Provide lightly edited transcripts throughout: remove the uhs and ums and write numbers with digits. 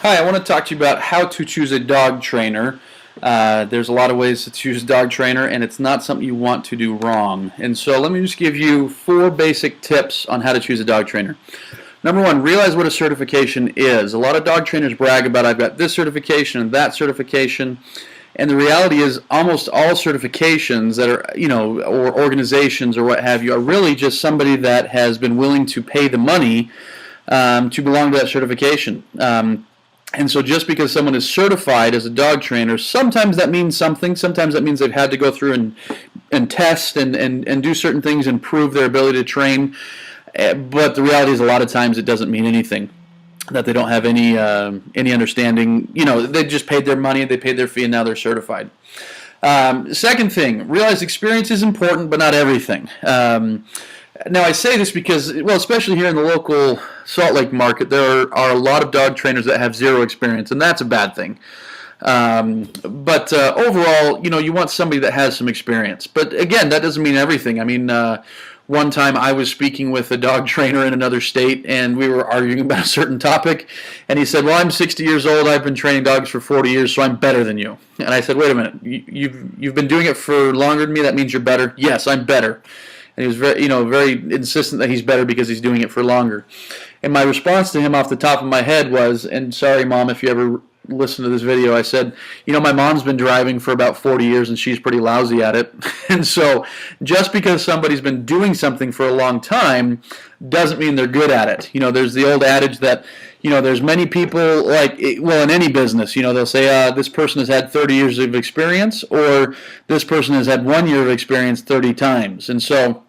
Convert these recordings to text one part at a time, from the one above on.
Hi, I want to talk to you about how to choose a dog trainer. There's a lot of ways to choose a dog trainer, and it's not something you want to do wrong. And so let me just give you 4 basic tips on how to choose a dog trainer. Number 1, realize what a certification is. A lot of dog trainers brag about, I've got this certification and that certification. And the reality is almost all certifications that are, or organizations or what have you, are really just somebody that has been willing to pay the money to belong to that certification. And so just because someone is certified as a dog trainer, sometimes that means something. Sometimes that means they've had to go through and test and do certain things and prove their ability to train. But the reality is a lot of times it doesn't mean anything, that they don't have any understanding. They just paid their money, they paid their fee, and now they're certified. Second thing, realize experience is important, but not everything. Now I say this because, well, especially here in the local Salt Lake market, there are a lot of dog trainers that have zero experience, and that's a bad thing. But overall, you want somebody that has some experience. But again, that doesn't mean everything. I mean, one time I was speaking with a dog trainer in another state, and we were arguing about a certain topic, and he said, well, I'm 60 years old, I've been training dogs for 40 years, so I'm better than you. And I said, wait a minute, you've been doing it for longer than me, that means you're better? Yes, I'm better. And he was very insistent that he's better because he's doing it for longer. And my response to him off the top of my head was, and sorry, Mom, if you ever listen to this video, I said, my mom's been driving for about 40 years and she's pretty lousy at it. And so just because somebody's been doing something for a long time doesn't mean they're good at it. There's the old adage that, there's many people, in any business, they'll say, this person has had 30 years of experience, or this person has had 1 year of experience 30 times. And so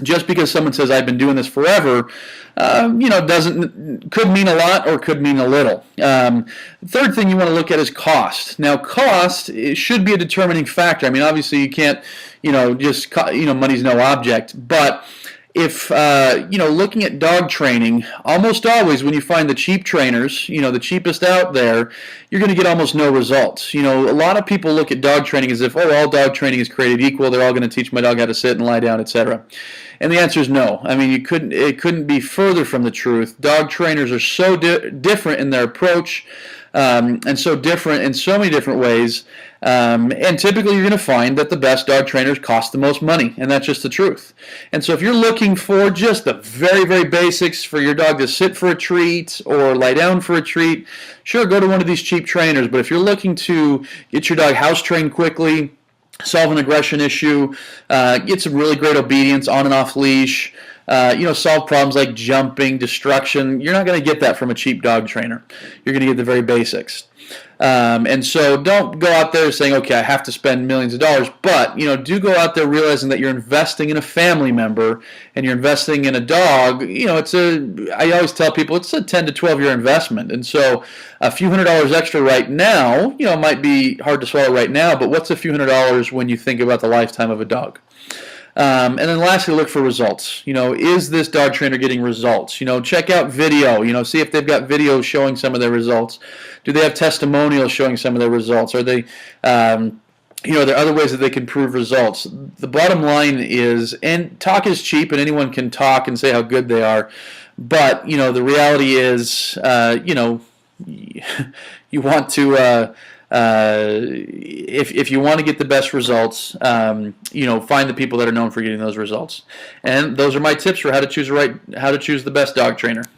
just because someone says I've been doing this forever, could mean a lot or could mean a little. Third thing you want to look at is cost. Now, cost should be a determining factor. I mean, obviously you can't, money's no object, but if, looking at dog training, almost always when you find the cheap trainers, the cheapest out there, you're going to get almost no results. A lot of people look at dog training as if, all dog training is created equal. They're all going to teach my dog how to sit and lie down, etc. And the answer is no. I mean, it couldn't be further from the truth. Dog trainers are so different in their approach, and so different in so many different ways. And typically you're going to find that the best dog trainers cost the most money, and that's just the truth. And so if you're looking for just the very, very basics for your dog to sit for a treat or lie down for a treat, sure, go to one of these cheap trainers. But if you're looking to get your dog house trained quickly, solve an aggression issue, get some really great obedience on and off leash, solve problems like jumping, destruction, you're not going to get that from a cheap dog trainer. You're going to get the very basics. And so don't go out there saying, okay, I have to spend millions of dollars, but, do go out there realizing that you're investing in a family member and you're investing in a dog. I always tell people it's a 10 to 12 year investment. And so a few $100s extra right now, might be hard to swallow right now, but what's a few $100s when you think about the lifetime of a dog? And then lastly, look for results. Is this dog trainer getting results? Check out video. See if they've got videos showing some of their results. Do they have testimonials showing some of their results? Are they, are there other ways that they can prove results? The bottom line is, and talk is cheap, and anyone can talk and say how good they are. But the reality is, you want to. If you want to get the best results, find the people that are known for getting those results. And those are my tips for how to choose the best dog trainer.